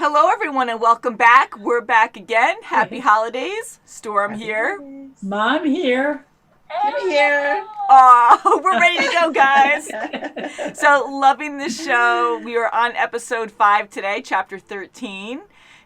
Hello, everyone, and welcome back. We're back again. Happy holidays. Storm here. Mom here. I'm here. Oh, we're ready to go, guys. So, loving this show. We are on episode 5 today, chapter 13.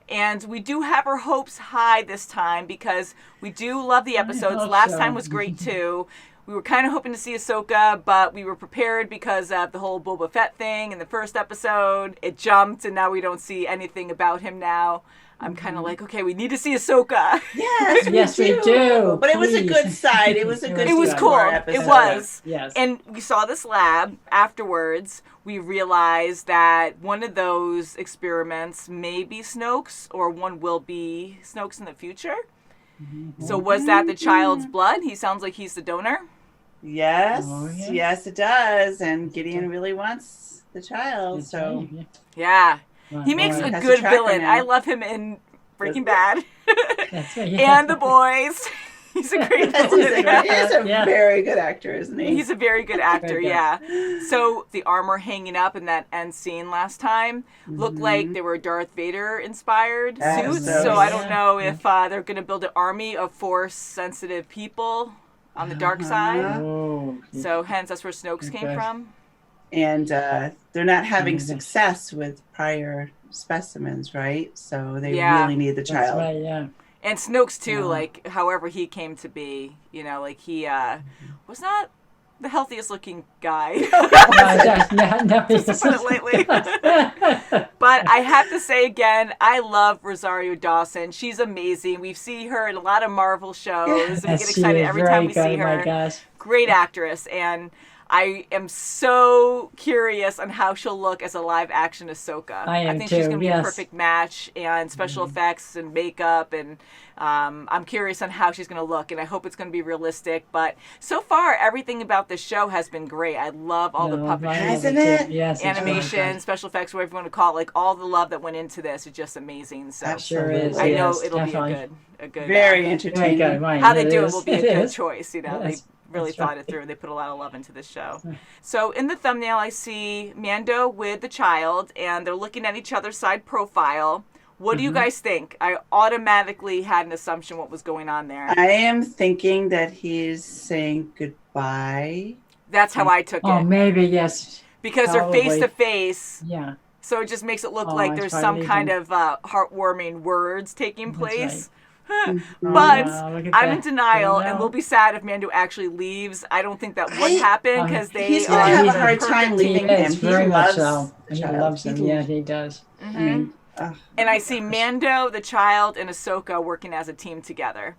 And we do have our hopes high this time because we do love the episodes. Last time was great, too. We were kind of hoping to see Ahsoka, but we were prepared because of the whole Boba Fett thing in the first episode. It jumped, and now we don't see anything about him now. I'm kind of like, okay, we need to see Ahsoka. Yes, we do. But it was a good side. It was a good. It was cool. Episode. It was. Yes. And we saw this lab. Afterwards, we realized that one of those experiments may be Snoke's, or one will be Snoke's in the future. Mm-hmm. So was that the child's blood? He sounds like he's the donor. Yes. Yes, it does. And Gideon really wants the child. So yeah. He makes a good villain. I love him in Breaking Bad. And The Boys. He's a great villain. He's a very good actor, isn't he? He's a very good actor, yeah. So the armor hanging up in that end scene last time looked like they were Darth Vader inspired suits. So I don't know if they're going to build an army of Force-sensitive people on the dark side. So hence that's where Snoke's came from. And they're not having success with prior specimens, right? So they really need the child. That's right, yeah. And Snoke's too, like however he came to be, you know, like he was not the healthiest looking guy. No, just to put it lightly. But I have to say again, I love Rosario Dawson. She's amazing. We see her in a lot of Marvel shows, and we get excited every time we see her. My gosh. Great actress, and I am so curious on how she'll look as a live-action Ahsoka. I think she's going to be a perfect match, and special effects and makeup, and I'm curious on how she's going to look, and I hope it's going to be realistic. But so far, everything about this show has been great. I love all the puppetry, animation, special effects, whatever you want to call it. Like all the love that went into this is just amazing. So is. I know it'll be a good, very entertaining. How they do it will be a good choice. You know, they really thought it through. They put a lot of love into this show. So in the thumbnail, I see Mando with the child, and they're looking at each other's side profile. What do you guys think? I automatically had an assumption what was going on there. I am thinking that he's saying goodbye. That's how I took it. Oh, maybe, yes. Because they're face to face. Yeah. So it just makes it look like there's some kind of heartwarming words taking place. But I'm in denial, and we'll be sad if Mando actually leaves. I don't think that would happen because he's going to have a hard time leaving him. He loves him. Yeah, he does. I mean, and I see Mando, the child, and Ahsoka working as a team together.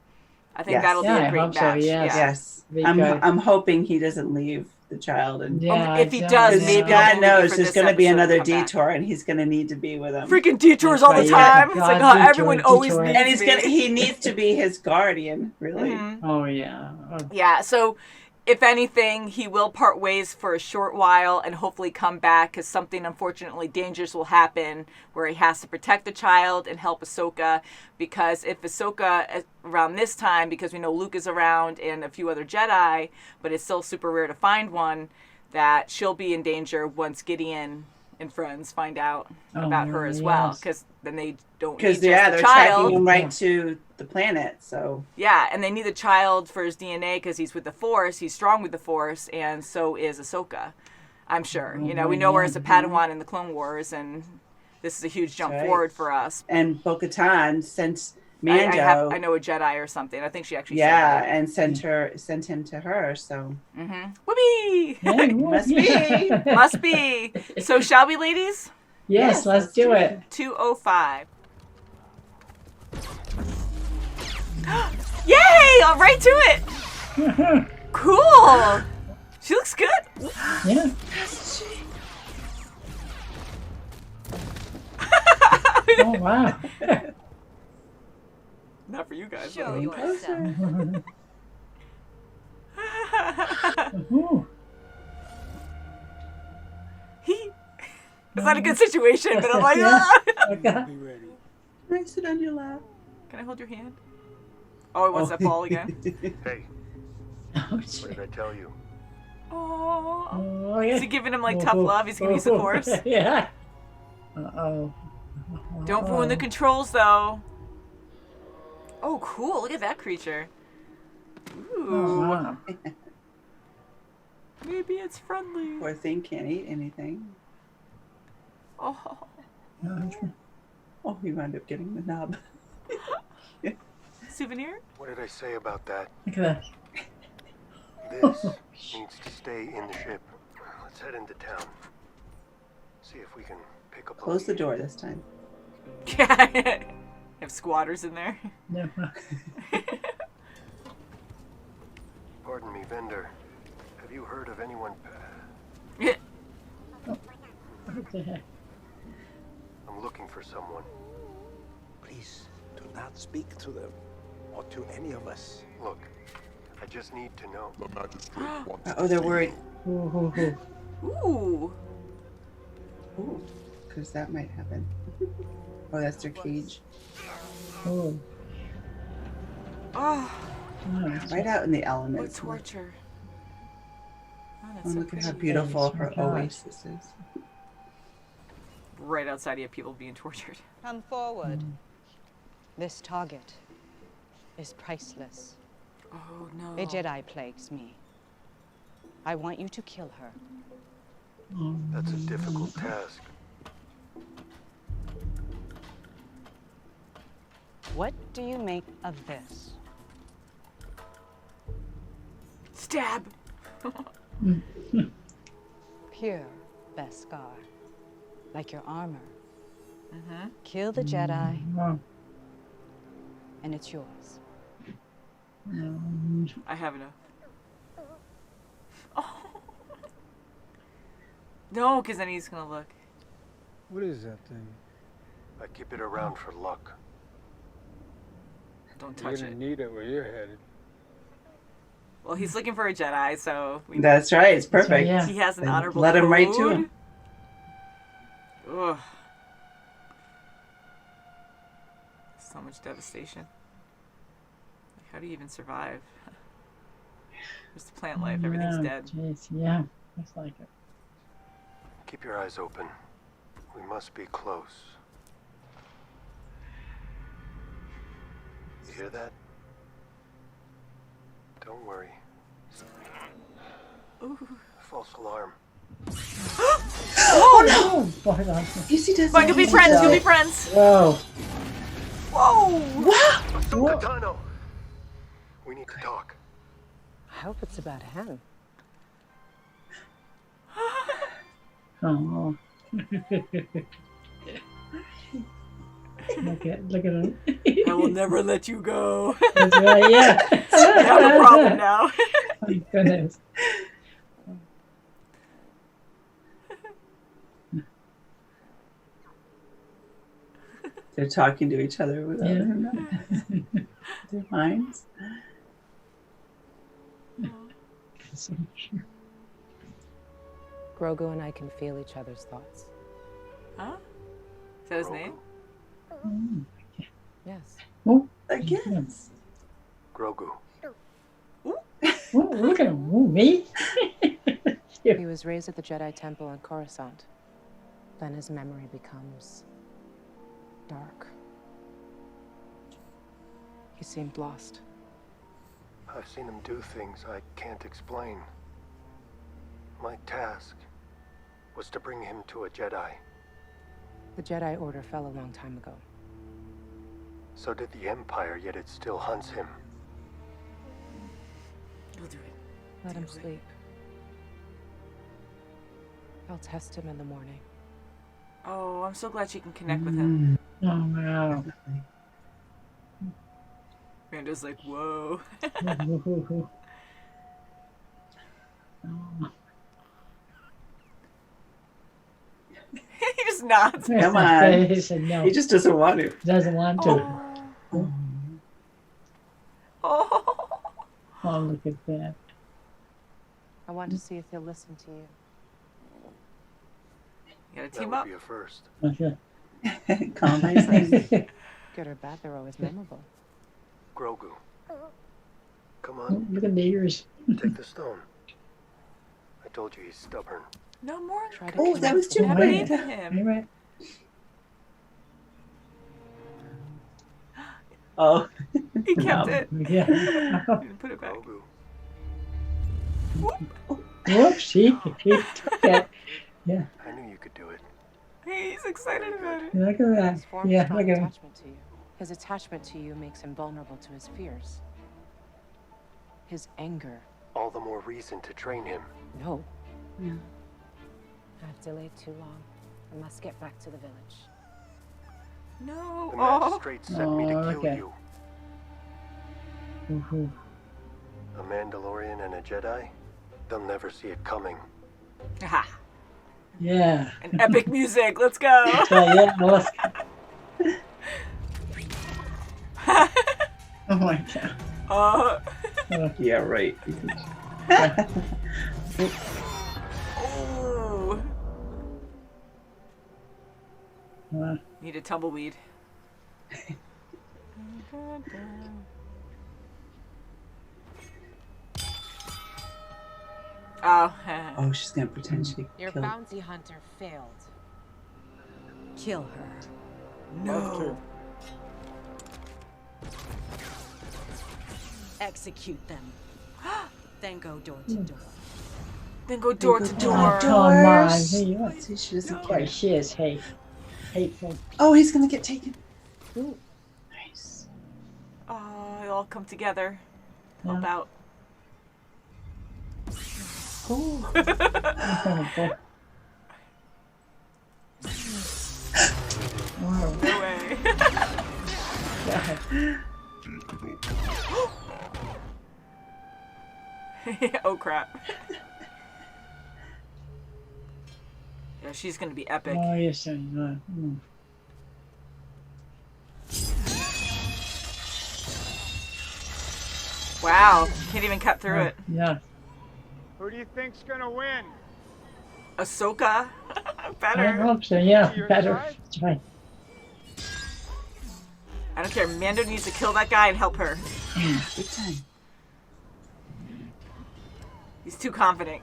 I think that'll be a great match. Yes. I'm hoping he doesn't leave the child, and if he does, maybe God knows there's going to be another detour, and he's going to need to be with him. Freaking detours all the time. It's like everyone always needs. And he needs to be his guardian, really. Oh yeah. Yeah. So, if anything, he will part ways for a short while and hopefully come back because something unfortunately dangerous will happen where he has to protect the child and help Ahsoka. Because if Ahsoka, around this time, because we know Luke is around and a few other Jedi, but it's still super rare to find one, that she'll be in danger once Gideon and friends find out about her as well. Because then they don't need they're tracking him right to the planet. So and they need the child for his DNA because he's with the Force. He's strong with the Force, and so is Ahsoka. I'm sure. You know, we know her as a Padawan in the Clone Wars, and this is a huge jump forward for us. And Bo-Katan sent Mando. I know a Jedi or something. I think she actually and sent him to her. So whoopee! Must be. So shall we, ladies? Yes, let's do it. 2:05. Yay! All right to it. Cool. She looks good. Yeah. Oh wow. Not for you guys. Show yourself. It's not a good situation, but I'm like, Be ready. Can I sit on your lap? Can I hold your hand? Oh, it wants that ball again. Hey, what did I tell you? Oh, is he giving him like tough love? He's gonna use the Force. Yeah. Uh-oh. Don't ruin the controls, though. Oh, cool. Look at that creature. Ooh. Oh, wow. Maybe it's friendly. Poor thing can't eat anything. Oh. Oh, he wound up getting the nub. Souvenir? What did I say about that? Look at that. This needs to stay in the ship. Let's head into town. See if we can pick up. Close the door this time. Yeah. Have squatters in there. No. Pardon me, vendor. Have you heard of anyone? What the heck? I'm looking for someone. Please do not speak to them or to any of us. Look, I just need to know. The magistrate wants Oh, they're worried. Ooh, ooh, ooh. Ooh. Ooh, because that might happen. Oh, that's their cage. Ooh. Oh. Oh, Right out in the What elements. torture. Oh, that's Oh, so look at how pretty. beautiful Oh her my God. oasis is. Right outside, you have people being tortured. Come forward. This target is priceless. Oh, no. A Jedi plagues me. I want you to kill her. That's a difficult task. What do you make of this? Stab. Pure Beskar. Like your armor. Mm-hmm. Kill the Jedi, Oh. and it's yours. I have enough. Oh. No, because then he's gonna look. What is that thing? I keep it around for luck. Don't You're touch gonna it. need it where you're headed. Well, he's looking for a Jedi, so we That's right. It's That's right, perfect. yeah. he has an Then honorable let him right to code. him. Ugh. So much devastation. Like, how do you even survive? Just plant life, everything's Yeah, dead. Jeez, yeah. Looks like it. Keep your eyes open. We must be close. You hear that? Don't worry. Ooh. False alarm. Oh no! Oh, boy, that's... You see, doesn't Come on, go be he, friends, go though? be friends! Whoa. Whoa! Ahsoka Tano! We need to talk. I hope it's about him. Oh. Look at him. I will never let you go. That's right, yeah. I have a problem now. Oh, my goodness. They're talking to each other without Yeah. their minds. Grogu and I can feel each other's thoughts. Huh? Is that his name? Yes. Oh, Again. Grogu. oh, look at him. Oh, me? He was raised at the Jedi Temple in Coruscant. Then his memory becomes dark. He seemed lost. I've seen him do things I can't explain. My task was to bring him to a Jedi. The Jedi Order fell a long time ago. So did the Empire, yet it still hunts him. You'll do it. Let him Do it. sleep. I'll test him in the morning. Oh, I'm so glad she can connect with him. Oh, wow. Rando's like, whoa. Oh. He just nods. Come on. He said no. He just doesn't want to. Doesn't want to. Oh. Oh. Oh, look at that. I want to see if he'll listen to you. You gotta That team would up. be a first. Okay. Calm his name. Good or bad, they're always memorable. Grogu. Come Oh, on, look at the ears. take the stone. I told you he's stubborn. No more. Try to Oh, that was too Oh, Never right. bright. to him. Right. Oh. He kept it. Yeah. Didn't put it back. Grogu. Whoops, he took it. Yeah, I knew you could do it. He's excited about it. look at that. He's formed a Yeah, strong look at him. attachment to you. His attachment to you makes him vulnerable to his fears. His anger. All the more reason to train him. No. Yeah. I've delayed too long. I must get back to the village. No. The Oh. magistrate sent me to Oh, kill okay. you. Mhm. A Mandalorian and a Jedi? They'll never see it coming. Ha. Yeah. And epic music. Let's go. So, yeah, let's... Oh my god. Oh. Yeah, right. Oh. Uh, Need a tumbleweed. Oh. Oh, she's gonna pretend she Your killed. bounty hunter failed. Kill her. No. Execute them. Then go door to door. Then go door to oh, door. come on. Doors. Hey, what? See, she doesn't Boy, care. she is hateful. Oh, he's gonna get taken. Ooh. Nice. Oh, they all come together. Help Yeah. out. Oh. Oh, boy. Wow. No way. God. Oh crap. Yeah, she's gonna be epic. Oh, you're saying that. Mm. Wow. Can't even cut through it. Yeah. Who do you think's gonna win? Ahsoka. I Better. hope so, yeah. Your Better. side? That's right. I don't care. Mando needs to kill that guy and help her. Yeah, good time. He's too confident.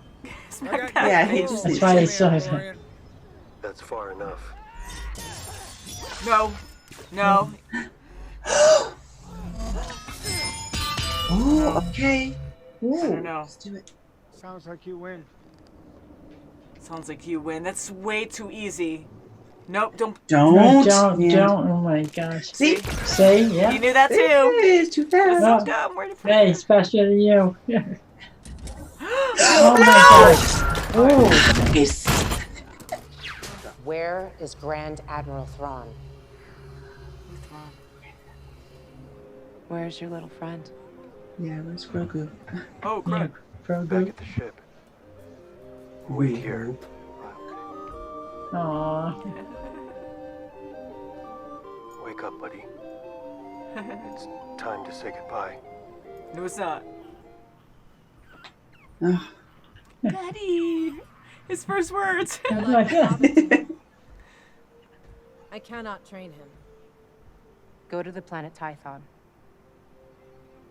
Smack that Yeah, he face. just That's needs why to. he's so... That's far enough. No. No. Oh, okay. I don't know. Let's do it. Sounds like you win. Sounds like you win. That's way too easy. Nope, don't. Don't. Don't. Yeah. Oh my gosh. See? See? Yeah. You knew that too. It's too fast. No. Ahsoka, I'm worried for Hey, you. especially you. Oh my gosh. Oh. Nice. Where is Grand Admiral Thrawn? Where's your little friend? Yeah, where's Grogu? Oh crap. From Back the... at the ship. We Wait here. hope. Aww. Wake up, buddy. It's time to say goodbye. No, it's not. Oh. Daddy. His first words. I cannot train him. Go to the planet Tython.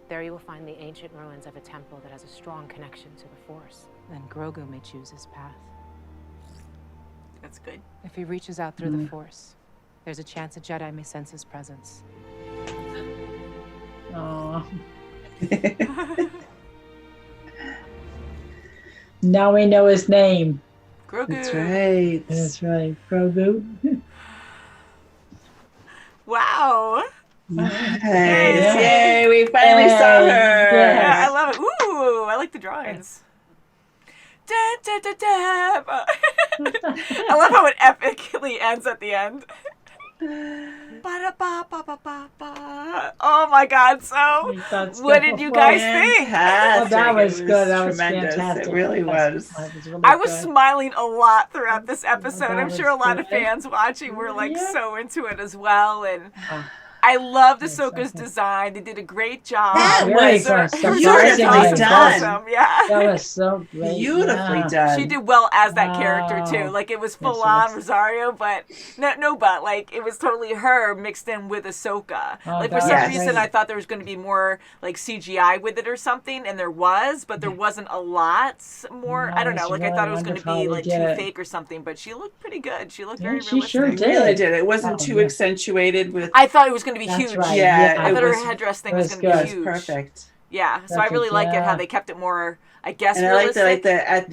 There you will find the ancient ruins of a temple that has a strong connection to the Force. Then Grogu may choose his path. That's good. If he reaches out through the Force, there's a chance a Jedi may sense his presence. Aww. Now we know his name. Grogu. That's right. That's right. Grogu. Wow. Nice. Yeah. Yay, we finally saw her. Yeah. Yeah, I love it. Ooh, I like the drawings. Da, da, da, da. I love how it epically ends at the end. Ba-da-ba-ba-ba-ba-ba. Oh my god, so That's what did you guys think? Oh, that was It good. That was tremendous. fantastic. It really was. That was really I was good. smiling a lot throughout this episode. That I'm was sure a lot of good. fans watching were like Yeah. so into it as well. And Oh. I loved Yes, Ahsoka's okay. design. They did a great job. That Very was good. Rosario Surprisingly Dawson was done. awesome. Yeah. That was so great. Beautifully yeah. done. She did well as that character too. Wow. Like it was Yes, full on yes. Rosario, but but like it was totally her mixed in with Ahsoka. Oh, Like for that some was reason, great. I thought there was going to be more like CGI with it or something, and there was, but there wasn't a lot more. No, I don't know. it's Like I really thought it was going to wonderful be they like did too it. fake or something, but she looked pretty good. She looked Yeah, very she realistic. sure It did. really did. It wasn't Oh, too yeah. accentuated with. I thought it was going going to be That's huge. right. Yeah, I it thought her was- headdress thing it was was going to good. be huge. Perfect. Yeah, so I Perfect, really like it how yeah. they kept it more, I guess, And I liked realistic. it at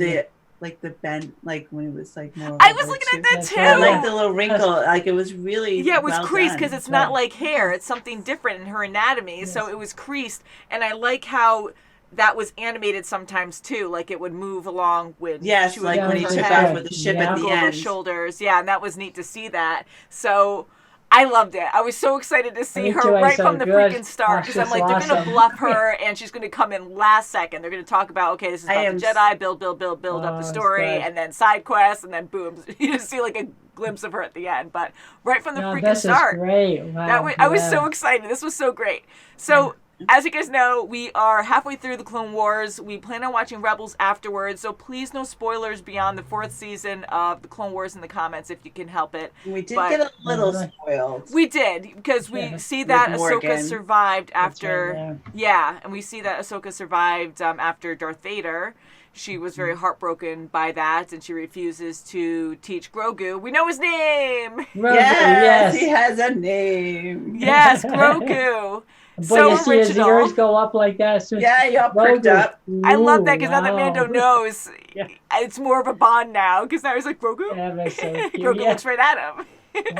the bend, like when it was like more. I was level looking at too. that That's too. right. I like the little wrinkle. Like it was really Yeah, it was well creased done. because it's Right. not like hair; it's something different in her anatomy. So Yes. it was creased, and I like how that was animated sometimes too. Like it would move along with Yes, she would like Yeah, when he move took her off head, with the ship Yeah. at the go over her end. shoulders. Yeah, and that was neat to see that. So I loved it. I was so excited to see Me her too, I right saw from the good. freaking start because I'm That's like, they're gonna awesome. bluff her and she's gonna come in last second. They're gonna talk about, okay, this is I about am the Jedi, build up the Oh, it's story, good. and then side quests, and then boom, you just see like a glimpse of her at the end. But right from the No, freaking this start, is great. Wow. I was yeah. so excited. This was so great. So, as you guys know, we are halfway through the Clone Wars. We plan on watching Rebels afterwards, so please no spoilers beyond the 4th season of the Clone Wars in the comments if you can help it. We did But- get a little Really? spoiled. We did, because we Yeah. see that With Ahsoka Morgan. survived That's after... right, Yeah, and we see that Ahsoka survived after Darth Vader. She was very Mm-hmm. heartbroken by that, and she refuses to teach Grogu. We know his name! Grogu, Yes, yes. he has a name. Yes, Grogu. But So you see his original. ears go up like that. As soon as Yeah, he all perked Grogu. up. I love that Ooh, because now that Mando wow. knows, Yeah. it's more of a bond now. Because now he's like, Grogu? Yeah, that's so cute. Grogu Yeah. looks right at him.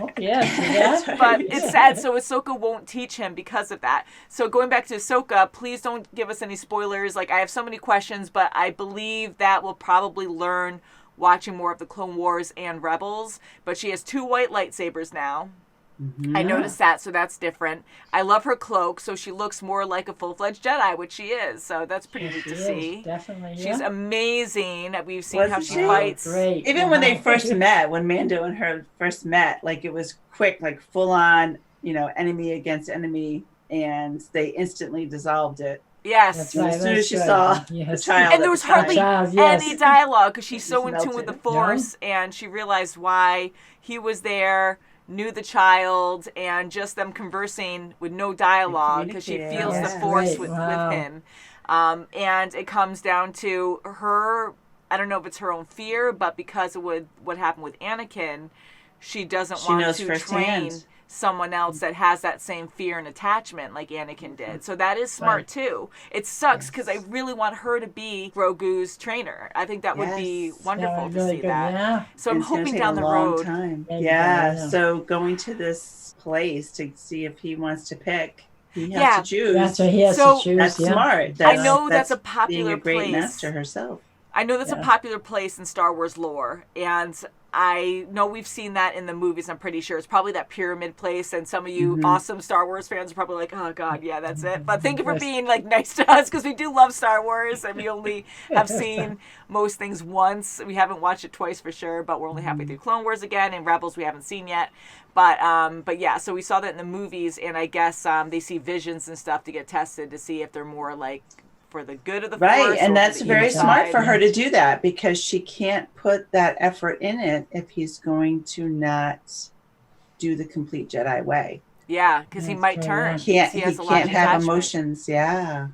Oh, yes, see That's that? right. But it's sad, so Ahsoka won't teach him because of that. So going back to Ahsoka, please don't give us any spoilers. Like, I have so many questions, but I believe that we'll probably learn watching more of the Clone Wars and Rebels. But she has 2 white lightsabers now. I noticed that, so that's different. I love her cloak, so she looks more like a full-fledged Jedi, which she is. So that's pretty neat She to is, see. definitely. She's Yeah. amazing. We've seen Wasn't how she she? fights. Great. Even when they Wow. first met, when Mando and her first met, like it was quick, like full on, enemy against enemy, and they instantly dissolved it. Yes. That's And right, as soon as that's she good. saw Yes. the child, And there was at the time, hardly Child, yes. any dialogue because she's so Just in tune with the melted. Force, and she realized why he was there, knew the child, and just them conversing with no dialogue because she communicated. feels Yes, the Force right, with wow. him. And it comes down to her, I don't know if it's her own fear, but because of what happened with Anakin, she doesn't She want knows to firsthand. train someone else that has that same fear and attachment like Anakin did. So that is smart Right. too. It sucks because I really want her to be Grogu's trainer. I think that would be Yes. wonderful Yeah, to really see good. that. Yeah. So I'm And it's gonna hoping take down a the long road. time. Yeah, Yeah. So going to this place to see if he wants to pick, he has Yeah. to choose. That's what he has So- to choose. That's yeah. smart. I know that's a being popular a great place. master herself. I know that's a Yeah. popular place in Star Wars lore, and I know we've seen that in the movies. I'm pretty sure it's probably that pyramid place, and some of you awesome Star Wars fans are probably like, "Oh God, yeah, that's it." But thank you for Yes. being like nice to us because we do love Star Wars, and we only have seen most things once. We haven't watched it twice for sure, but we're only halfway through Clone Wars again, and Rebels we haven't seen yet. But yeah, so we saw that in the movies, and I guess they see visions and stuff to get tested to see if they're more like for the good of the Force. Right. or And for that's the very evil smart side. for her to do that because she can't put that effort in it if he's going to not do the complete Jedi way. Yeah, because he That's might true, turn. yeah. He has a lot can't of have attachment. emotions. Yeah.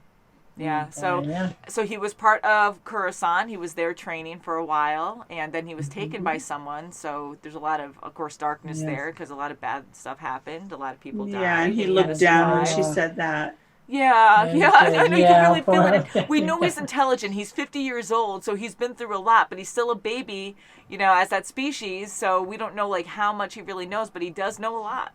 Yeah, so Yeah. so he was part of Coruscant. He was there training for a while, and then he was taken by someone. So there's a lot of course, darkness Yes. there because a lot of bad stuff happened. A lot of people died. Yeah. And he had looked to down when survive. she said that. Yeah, Yeah, yeah, he I did. know you Yeah, can really feel it. poor- We know he's intelligent. He's 50 years old, so he's been through a lot, but he's still a baby, as that species. So we don't know like how much he really knows, but he does know a lot.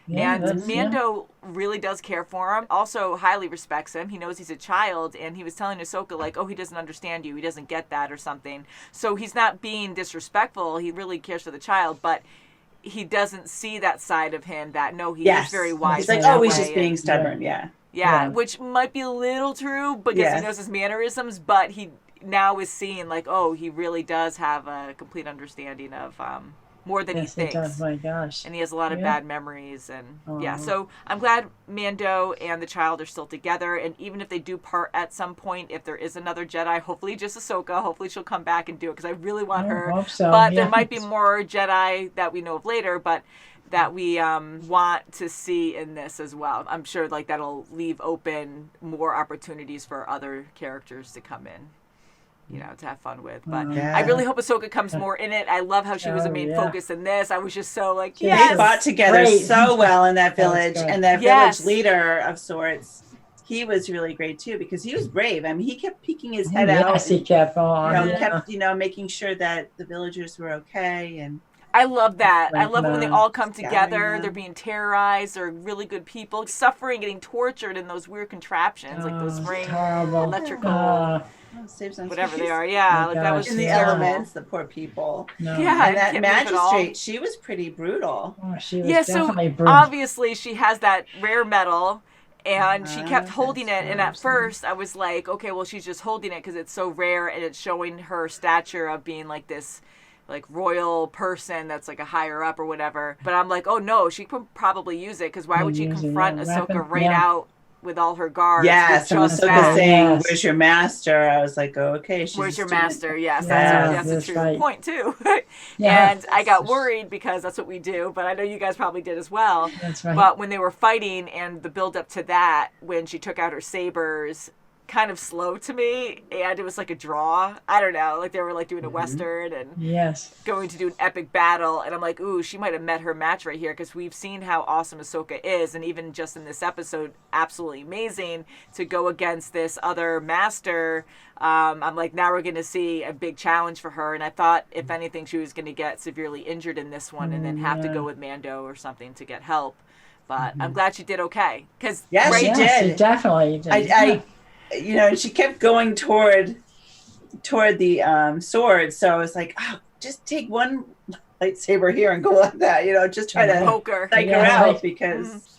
Yeah, And that's- yeah. Mando really does care for him. Also highly respects him. He knows he's a child, and he was telling Ahsoka like, "Oh, he doesn't understand you. He doesn't get that," or something. So he's not being disrespectful. He really cares for the child, but he doesn't see that side of him. That no, he Yes. is very wise. He's like, in that oh, he's way, just being and- stubborn. Yeah. yeah, Yeah. which might be a little true because Yes. he knows his mannerisms, but he now is seeing like, oh, he really does have a complete understanding of more than Yes, he it thinks. does. My gosh. And he has a lot of Yeah. bad memories, and yeah. Aw. So I'm glad Mando and the child are still together. And even if they do part at some point, if there is another Jedi, hopefully just Ahsoka. Hopefully she'll come back and do it because I really want I her. hope so, But yeah. there might be more Jedi that we know of later, but that we want to see in this as well. I'm sure like that'll leave open more opportunities for other characters to come in. you know, to have fun with. But Yeah. I really hope Ahsoka comes more in it. I love how she was a main focus in this. I was just so like, They yes. fought together Great. so well in that village, good. and that Yes. village leader of sorts, he was really great too because he was brave. I mean, he kept peeking his head out. Yes, he kept on. And, kept making sure that the villagers were okay. And I love that. I Like, love it when they all come scattering together. them. They're being terrorized. They're really good people, suffering, getting tortured in those weird contraptions, like those ring, horrible. electrical, saves on whatever space. they are. Yeah, Oh, like that was gosh, In the just terrible. elements, the poor people. No. Yeah, And that can't move at all. magistrate, she was pretty brutal. Oh, she was Yeah, so definitely brutal. obviously she has that rare metal, and she kept holding it. that's And at gross. first, I was like, okay, well, she's just holding it because it's so rare, and it's showing her stature of being like this, like royal person that's like a higher up or whatever. But I'm like, oh no, she could probably use it because why would she Use it, confront yeah, Ahsoka weapon, right yeah. out with all her guards? Yes, with and just Ahsoka that? saying, Yes. "Where's your master?" I was like, "Oh, okay." She's Where's your just doing- master? Yes, Yeah, that's a that's true right. point too. Yeah. And I got worried because that's what we do, but I know you guys probably did as well. That's right. But when they were fighting and the build up to that, when she took out her sabers, kind of slow to me, and it was like a draw. I don't know, like they were like doing a western and Yes. going to do an epic battle, and I'm like, ooh, she might have met her match right here because we've seen how awesome Ahsoka is, and even just in this episode, absolutely amazing to go against this other master. I'm like, now we're going to see a big challenge for her, and I thought if anything she was going to get severely injured in this one and then have to go with Mando or something to get help. But I'm glad she did okay because Yeah, right, she Yes, did. she definitely did. I you know, and she kept going toward the sword. So I was like, oh, just take one lightsaber here and go like that. You know, just try to poker. psych her Yeah, out right. because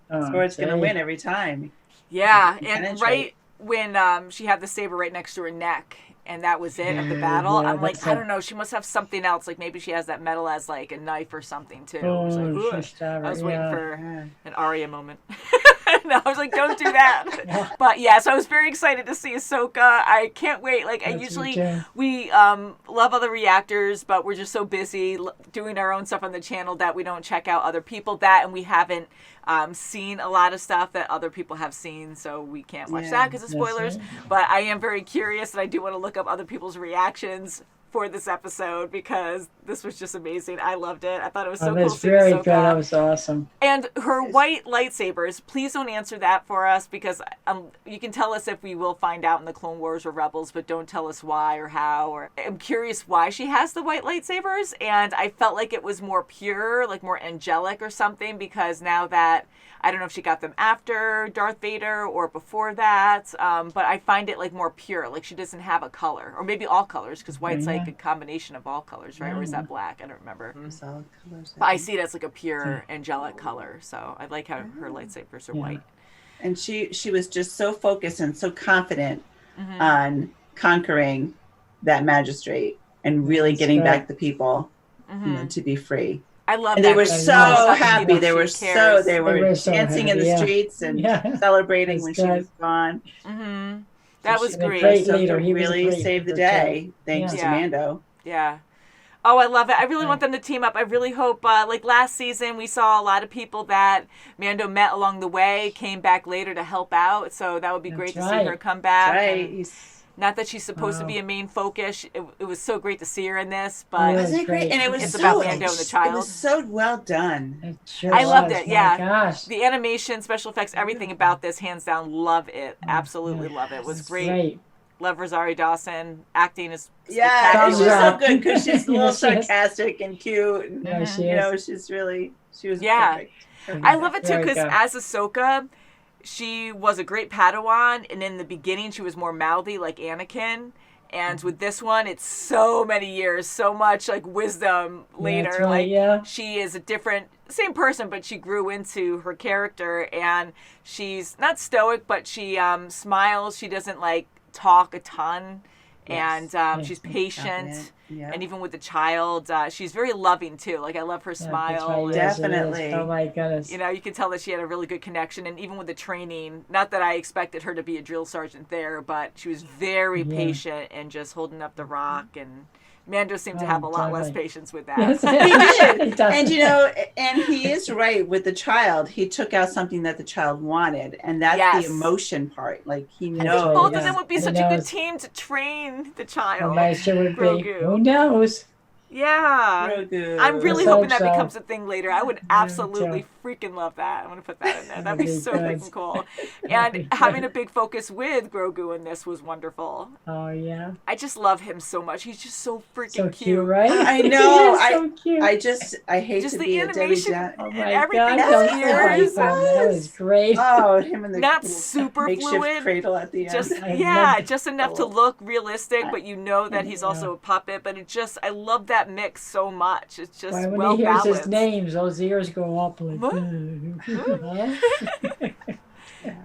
Oh, sword's gonna see. win every time. Yeah, You and penetrate. right when she had the saber right next to her neck, and that was it of the battle, yeah, I'm like, that's I it. don't know, she must have something else. Like maybe she has that metal as like a knife or something too. I was, Oh, like, she stabbed I her, was waiting yeah. for an Arya moment. No, I was like, don't do that. But yeah, so I was very excited to see Ahsoka. I can't wait. Like, I Yes, me usually, too. we love other reactors, but we're just so busy doing our own stuff on the channel that we don't check out other people and we haven't seen a lot of stuff that other people have seen, so we can't watch that because of That's spoilers. right. But I am very curious, and I do want to look up other people's reactions for this episode because this was just amazing. I loved it. I thought it was so Oh, cool that's seeing very Ahsoka. good. That was awesome. And her white lightsabers, please don't answer that for us because you can tell us if we will find out in the Clone Wars or Rebels, but don't tell us why or how. Or I'm curious why she has the white lightsabers, and I felt like it was more pure, like more angelic or something, because now that, I don't know if she got them after Darth Vader or before that, but I find it like more pure, like she doesn't have a color, or maybe all colors, because white's like a combination of all colors, right? Or is that black? I don't remember. Solid colors. But I see it as like a pure angelic color, so I like how her lightsabers are white. And she was just so focused and so confident on conquering that magistrate and really getting right. back the people, you know, to be free. I love And that. they were She's so not happy. people, They were she cares. they were so dancing in happy, the yeah. streets and Yeah. celebrating That's when she good. was gone. That was She's a great. great So leader. to He was a really great saved the leader, too. day thanks Yeah. to Mando. Yeah. Oh, I love it. I really want them to team up. I really hope, like last season, we saw a lot of people that Mando met along the way, came back later to help out. So that would be great to see right. her come back. Right. And not that she's supposed to be a main focus. It was so great to see her in this, Yeah. but Wasn't it great? And it was It's so about Mando and the It child. was so well done. It sure I loved was. it, My yeah. gosh. the animation, special effects, everything about this, hands down, love it. Absolutely love it. It was It's great. Love Rosario Dawson. Acting is Yeah, spectacular. and she's so Yeah. good because she's a little Yes, she is. sarcastic and cute. And, Yeah, she you know, is. she was Yeah. perfect. I love it too Very because good. as Ahsoka, she was a great Padawan, and in the beginning she was more mouthy like Anakin. And with this one, it's so many years, so much like wisdom later. That's right, like yeah. she is a different, same person, but she grew into her character, and she's not stoic, but she smiles. She doesn't like talk a ton, and she's patient. Confident, yeah. And even with the child, she's very loving too. Like I love her Yeah, smile. that's right, and- yes, it is. Definitely. Oh my goodness. you know, you can tell that she had a really good connection, and even with the training, not that I expected her to be a drill sergeant there, but she was very patient and just holding up the rock and Mando seemed to have a lot less totally. patience with that. Yes. He did. He does. And you know, and he is right with the child. He took out something that the child wanted, and that's Yes. the emotion part. Like he That's knows. right, Both yeah. of them would be He such a good knows. team to train the Or child. nicer would be. Grogu. Who knows? Yeah. Grogu. I'm really Let's hoping hope that so. becomes a thing later. I would absolutely too. freaking love that. I'm going to put that in there. That'd That'd be be so good. freaking cool. That'd be And having good. a big focus with Grogu in this was wonderful. Oh yeah. I just love him so much. He's just so freaking So cute. cute, right? I know. He is so cute. I hate Just to the be a Debbie animation Down. Oh and my everything. God, His that ears. was that was great. Oh, him and the Not little super makeshift fluid, cradle at the end. Just I yeah, love- just enough to look realistic, but you know that he's also a puppet. But it just, I love that mix so much. It's just when well he hears balanced. his names, those ears go up like. What?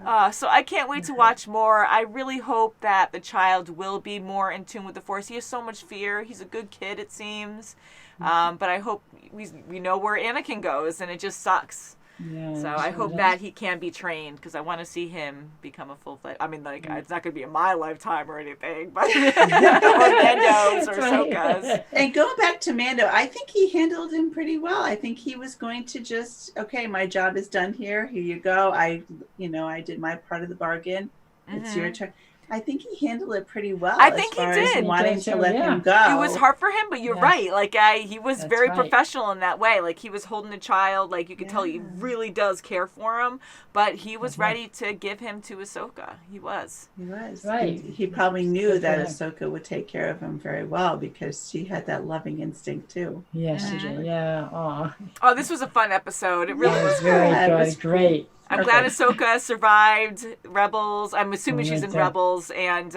Huh? So I can't wait to watch more. I really hope that the child will be more in tune with the Force. He has so much fear. He's a good kid, it seems. But I hope we know where Anakin goes, and it just sucks. Yeah, So I sure hope does. that he can be trained, because I want to see him become a full-fledged. I mean, like, it's not going to be in my lifetime or anything, but or Mando's or Ahsoka's. And going back to Mando, I think he handled him pretty well. I think he was going to just, okay, my job is done here. Here you go. I did my part of the bargain. It's your turn. I think he handled it pretty well. I think as far he as did. wanting to let Yeah. him go. It was hard for him, but you're Yes. right. Like he was That's very right. professional in that way. Like he was holding the child. Like you could tell he really does care for him. But he was ready to give him to Ahsoka. He was. He was. Right. He probably knew Good for that him. Ahsoka would take care of him very well because she had that loving instinct too. Yes, she did. Yeah. Aw. Oh, this was a fun episode. It really That was was very Yeah, it good. was Great. I'm glad Ahsoka survived Rebels. I'm assuming she's in Yeah. Rebels and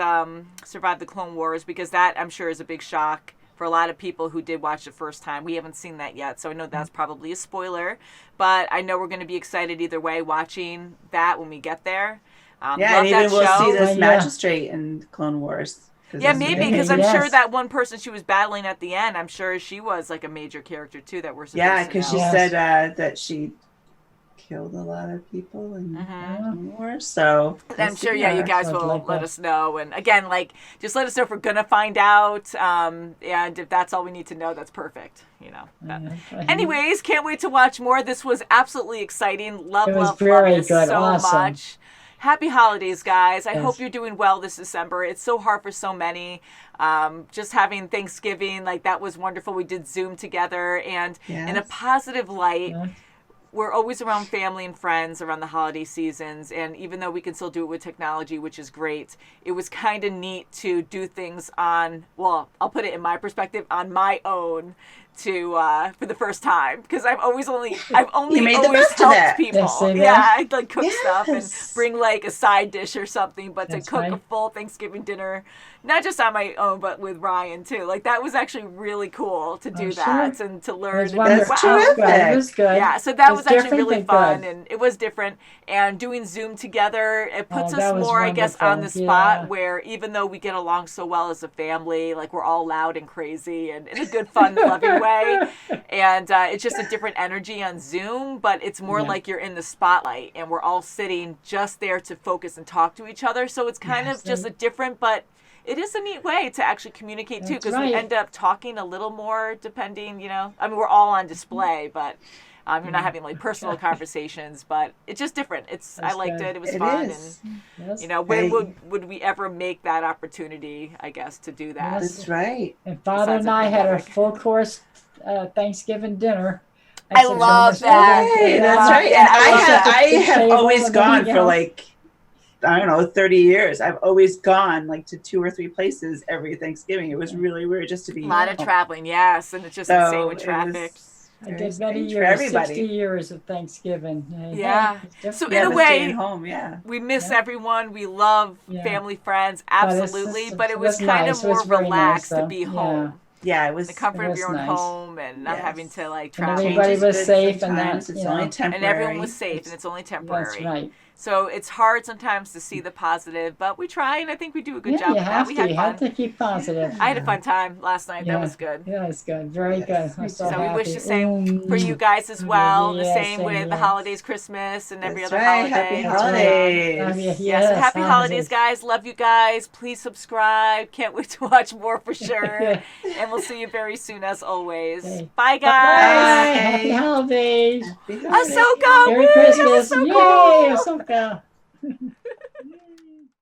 survived the Clone Wars, because that, I'm sure, is a big shock for a lot of people who did watch the first time. We haven't seen that yet, so I know that's probably a spoiler. But I know we're going to be excited either way watching that when we get there. Yeah, love and even that we'll show. see this Yeah. magistrate in Clone Wars. 'Cause Yeah, that's- maybe, because I'm Yes. sure that one person she was battling at the end, I'm sure she was like a major character too that we're supposed Yeah, to because she know. Yes. said that she killed a lot of people in Clone Wars. So we'll I'm sure, see yeah, you her. guys Something will like let that. us know. And again, like, just let us know if we're going to find out. And if that's all we need to know, that's perfect, But anyways, can't wait to watch more. This was absolutely exciting. Love, It was love, very love it good. so Awesome. much. Happy holidays, guys. I Yes. hope you're doing well this December. It's so hard for so many. Just having Thanksgiving, like, that was wonderful. We did Zoom together. And in a Yes. positive light, Yeah. we're always around family and friends around the holiday seasons, and even though we can still do it with technology, which is great, it was kind of neat to do things on, well, I'll put it in my perspective, on my own for the first time, because I've only You made the always best of helped that. people. Yes, see Yeah, that? I'd like cook stuff and Yes. bring like a side dish or something, but That's to cook a right. full Thanksgiving dinner, not just on my own, but with Ryan too. Like that was actually really cool to do Oh, that sure. and to It learn. was and wonderful. That's wow. It was good. It terrific. was good. Yeah, so that It's was actually different really but fun, good. and it was different. And doing Zoom together, it puts Oh, that us was more, I guess, on the wonderful. spot Yeah. where even though we get along so well as a family, like we're all loud and crazy and in a good, fun, loving way. And it's just a different energy on Zoom, but it's more Yeah. like you're in the spotlight and we're all sitting just there to focus and talk to each other. So it's kind Yes, of just a and- different, but it is a neat way to actually communicate too, That's because we right. end up talking a little more depending, I mean, we're all on display, but you're not having like personal conversations, but it's just different. I That's liked good. it. It was It fun. is. Yes. And, when Hey. would we ever make that opportunity, I guess, to do that? Yes. That's right. And Father Besides and the I had a pandemic. full course Thanksgiving dinner. I said, love "So that. much Hey, fun." that's right. Yeah, And I love that. I have Table always and gone everything for else. like, I don't know, 30 years. I've always gone like to 2 or 3 places every Thanksgiving. It was really weird just to be A lot of home. traveling, yes, and it's just So insane with it traffic. was I very did many strange for years, everybody. 60 years of Thanksgiving. Yeah. It's different. So Yeah, in a but way, staying home, yeah. We miss Yeah. everyone. We love Yeah. family, friends, But it's absolutely. just- But it was was kind nice. of It more was very relaxed nice, to though. be Yeah. home. Yeah, it was. The comfort It of was your own nice. home and not Yes. having to like And travel. everybody Change is was good safe and that, sometimes. It's you only know. temporary. And everyone was safe, and it's only temporary. That's right. So it's hard sometimes to see the positive, but we try, and I think we do a good job you with that. have We to. had You fun. have to keep positive. I had a fun time last night. Yeah. That was good. Yeah, it's good. Very good. I'm so So we happy. wish the same for you guys as well. The Yes, same with and the yes. holidays, Christmas, and every That's other right. holiday. Happy That's right. holidays. Yeah, so happy holidays, guys. Love you guys. Please subscribe. Can't wait to watch more for sure. And we'll see you very soon, as always. Okay. Bye, Bye. guys. Happy holidays. Happy holidays. Ahsoka! Merry Woo! Christmas. Ahsoka! Yay, Ahsoka.